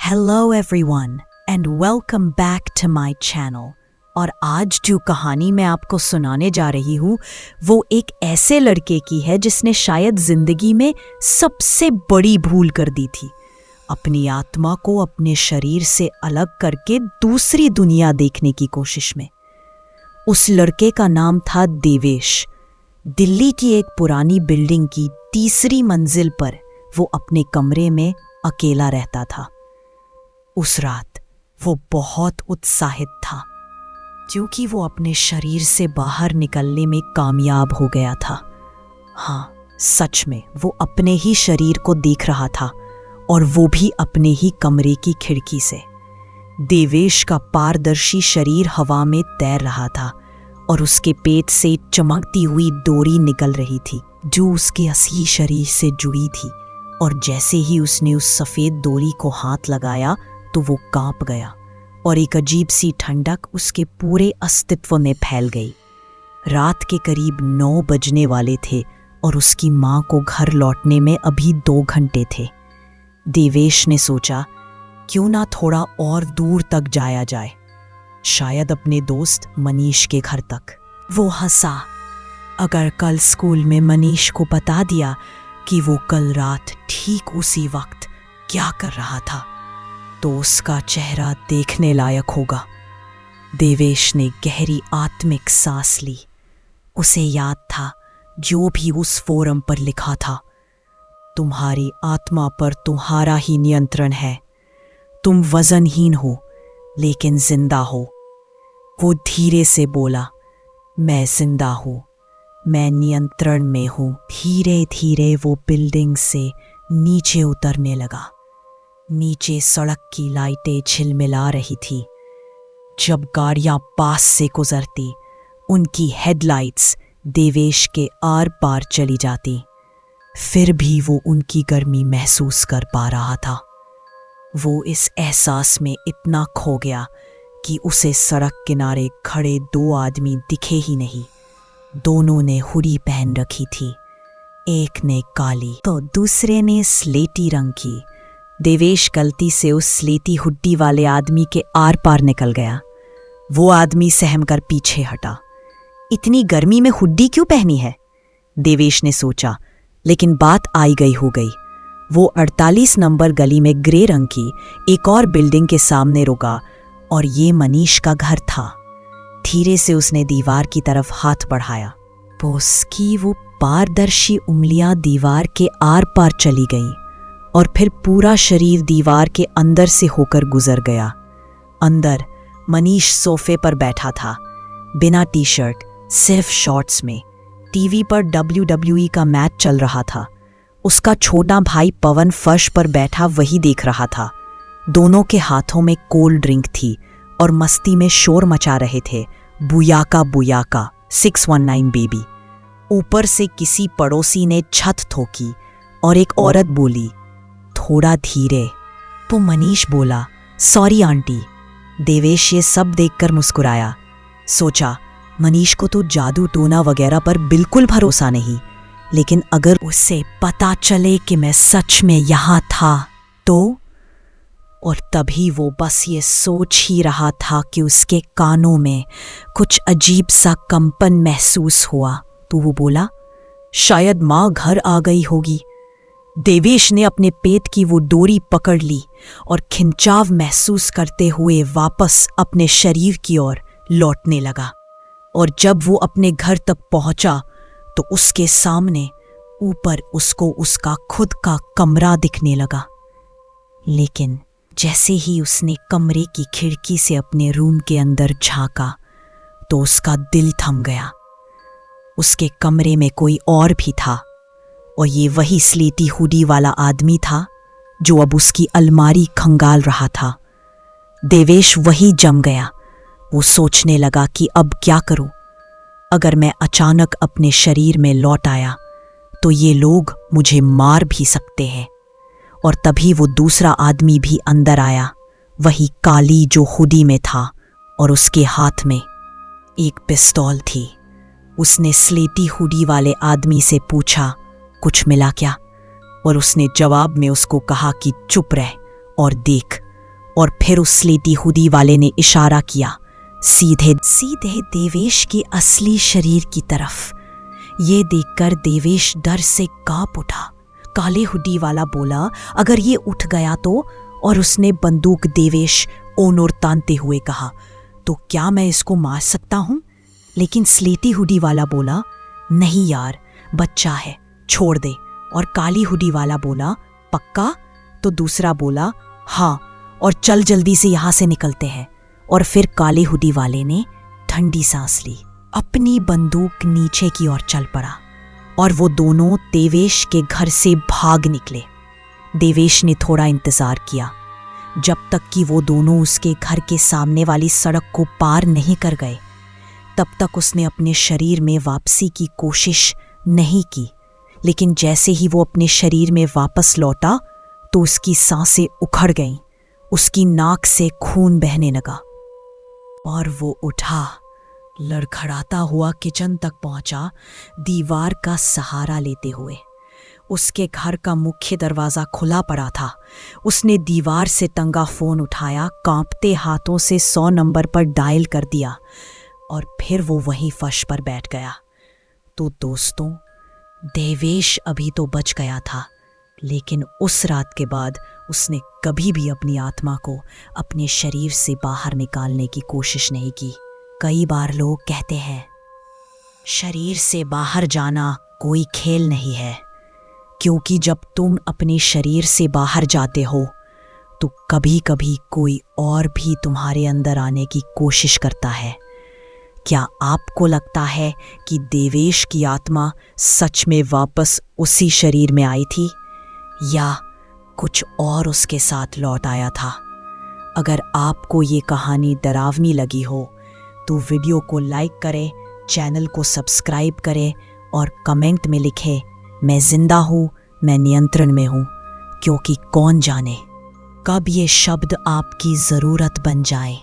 Hello everyone and welcome back to my channel. और आज जो कहानी मैं आपको सुनाने जा रही हूँ वो एक ऐसे लड़के की है जिसने शायद जिंदगी में सबसे बड़ी भूल कर दी थी। अपनी आत्मा को अपने शरीर से अलग करके दूसरी दुनिया देखने की कोशिश में। उस लड़के का नाम था देवेश। दिल्ली की एक पुरानी बिल्डिंग की तीसरी मंजिल पर वो अपने कमरे में अकेला रहता था। उस रात वो बहुत उत्साहित था क्योंकि वो अपने शरीर से बाहर निकलने में कामयाब हो गया था। हाँ, सच में वो अपने ही शरीर को देख रहा था और वो भी अपने ही कमरे की खिड़की से। देवेश का पारदर्शी शरीर हवा में तैर रहा था और उसके पेट से चमकती हुई डोरी निकल रही थी जो उसके असली शरीर से जुड़ी थी। और जैसे ही उसने उस सफ़ेद डोरी को हाथ लगाया तो वो कांप गया और एक अजीब सी ठंडक उसके पूरे अस्तित्व में फैल गई। रात के करीब 9 बजने वाले थे और उसकी माँ को घर लौटने में अभी 2 घंटे थे। देवेश ने सोचा क्यों ना थोड़ा और दूर तक जाया जाए, शायद अपने दोस्त मनीष के घर तक। वो हंसा। अगर कल स्कूल में मनीष को बता दिया कि वो कल रात ठीक उसी वक्त क्या कर रहा था तो उसका चेहरा देखने लायक होगा। देवेश ने गहरी आत्मिक सांस ली। उसे याद था जो भी उस फोरम पर लिखा था, तुम्हारी आत्मा पर तुम्हारा ही नियंत्रण है। तुम वजनहीन हो लेकिन जिंदा हो। वो धीरे से बोला, मैं जिंदा हूँ, मैं नियंत्रण में हूँ। धीरे धीरे वो बिल्डिंग से नीचे उतरने लगा। नीचे सड़क की लाइटें झिलमिला रही थी। जब गाड़ियां पास से गुजरती उनकी हेडलाइट्स देवेश के आर पार चली जाती, फिर भी वो उनकी गर्मी महसूस कर पा रहा था। वो इस एहसास में इतना खो गया कि उसे सड़क किनारे खड़े 2 आदमी दिखे ही नहीं। दोनों ने हुडी पहन रखी थी, एक ने काली तो दूसरे ने स्लेटी रंग की। देवेश गलती से उस स्लेटी हुड्डी वाले आदमी के आर पार निकल गया। वो आदमी सहमकर पीछे हटा। इतनी गर्मी में हुड्डी क्यों पहनी है, देवेश ने सोचा, लेकिन बात आई गई हो गई। वो 48 नंबर गली में ग्रे रंग की एक और बिल्डिंग के सामने रुका और ये मनीष का घर था। धीरे से उसने दीवार की तरफ हाथ बढ़ाया। उसकी वो पारदर्शी उंगलियां दीवार के आर पार चली गईं और फिर पूरा शरीर दीवार के अंदर से होकर गुजर गया। अंदर मनीष सोफे पर बैठा था, बिना टी शर्ट, सिर्फ शॉर्ट्स में। टीवी पर WWE का मैच चल रहा था। उसका छोटा भाई पवन फर्श पर बैठा वही देख रहा था। दोनों के हाथों में कोल्ड ड्रिंक थी और मस्ती में शोर मचा रहे थे, बुयाका बुयाका 619 बेबी। ऊपर से किसी पड़ोसी ने छत ठोकी और एक औरत बोली, थोड़ा धीरे। वो मनीष बोला, सॉरी आंटी। देवेश ये सब देखकर मुस्कुराया। सोचा, मनीष को तो जादू टोना वगैरह पर बिल्कुल भरोसा नहीं, लेकिन अगर उसे पता चले कि मैं सच में यहाँ था तो। और तभी वो बस ये सोच ही रहा था कि उसके कानों में कुछ अजीब सा कंपन महसूस हुआ तो वो बोला, शायद माँ घर आ गई होगी। देवेश ने अपने पेट की वो डोरी पकड़ ली और खिंचाव महसूस करते हुए वापस अपने शरीर की ओर लौटने लगा। और जब वो अपने घर तक पहुंचा तो उसके सामने ऊपर उसको उसका खुद का कमरा दिखने लगा। लेकिन जैसे ही उसने कमरे की खिड़की से अपने रूम के अंदर झांका तो उसका दिल थम गया। उसके कमरे में कोई और भी था और ये वही स्लेटी हुडी वाला आदमी था जो अब उसकी अलमारी खंगाल रहा था। देवेश वही जम गया। वो सोचने लगा कि अब क्या करूं? अगर मैं अचानक अपने शरीर में लौट आया तो ये लोग मुझे मार भी सकते हैं। और तभी वो दूसरा आदमी भी अंदर आया, वही काली जो हुडी में था, और उसके हाथ में एक पिस्तौल थी। उसने स्लेटी हुडी वाले आदमी से पूछा, कुछ मिला क्या? और उसने जवाब में उसको कहा कि चुप रह और देख। और फिर उस स्लेटी हुडी वाले ने इशारा किया सीधे सीधे देवेश के असली शरीर की तरफ। ये देखकर देवेश डर से कांप उठा। काले हुडी वाला बोला, अगर ये उठ गया तो? और उसने बंदूक देवेश ओर तानते हुए कहा, तो क्या मैं इसको मार सकता हूं? लेकिन स्लेटी हुडी वाला बोला, नहीं यार, बच्चा है, छोड़ दे। और काली हुडी वाला बोला, पक्का? तो दूसरा बोला, हाँ, और चल जल्दी से यहां से निकलते हैं। और फिर काले हुडी वाले ने ठंडी सांस ली, अपनी बंदूक नीचे की ओर चल पड़ा और वो दोनों देवेश के घर से भाग निकले। देवेश ने थोड़ा इंतजार किया, जब तक कि वो दोनों उसके घर के सामने वाली सड़क को पार नहीं कर गए, तब तक उसने अपने शरीर में वापसी की कोशिश नहीं की। लेकिन जैसे ही वो अपने शरीर में वापस लौटा तो उसकी सांसें उखड़ गईं, उसकी नाक से खून बहने लगा और वो उठा, लड़खड़ाता हुआ किचन तक पहुंचा, दीवार का सहारा लेते हुए। उसके घर का मुख्य दरवाजा खुला पड़ा था। उसने दीवार से टंगा फोन उठाया, कांपते हाथों से 100 नंबर पर डायल कर दिया और फिर वो वहीं फर्श पर बैठ गया। तो दोस्तों, देवेश अभी तो बच गया था, लेकिन उस रात के बाद उसने कभी भी अपनी आत्मा को अपने शरीर से बाहर निकालने की कोशिश नहीं की। कई बार लोग कहते हैं, शरीर से बाहर जाना कोई खेल नहीं है, क्योंकि जब तुम अपने शरीर से बाहर जाते हो तो कभी कभी कोई और भी तुम्हारे अंदर आने की कोशिश करता है। क्या आपको लगता है कि देवेश की आत्मा सच में वापस उसी शरीर में आई थी, या कुछ और उसके साथ लौट आया था? अगर आपको ये कहानी डरावनी लगी हो तो वीडियो को लाइक करें, चैनल को सब्सक्राइब करें और कमेंट में लिखें, मैं जिंदा हूँ, मैं नियंत्रण में हूँ, क्योंकि कौन जाने कब ये शब्द आपकी ज़रूरत बन जाए।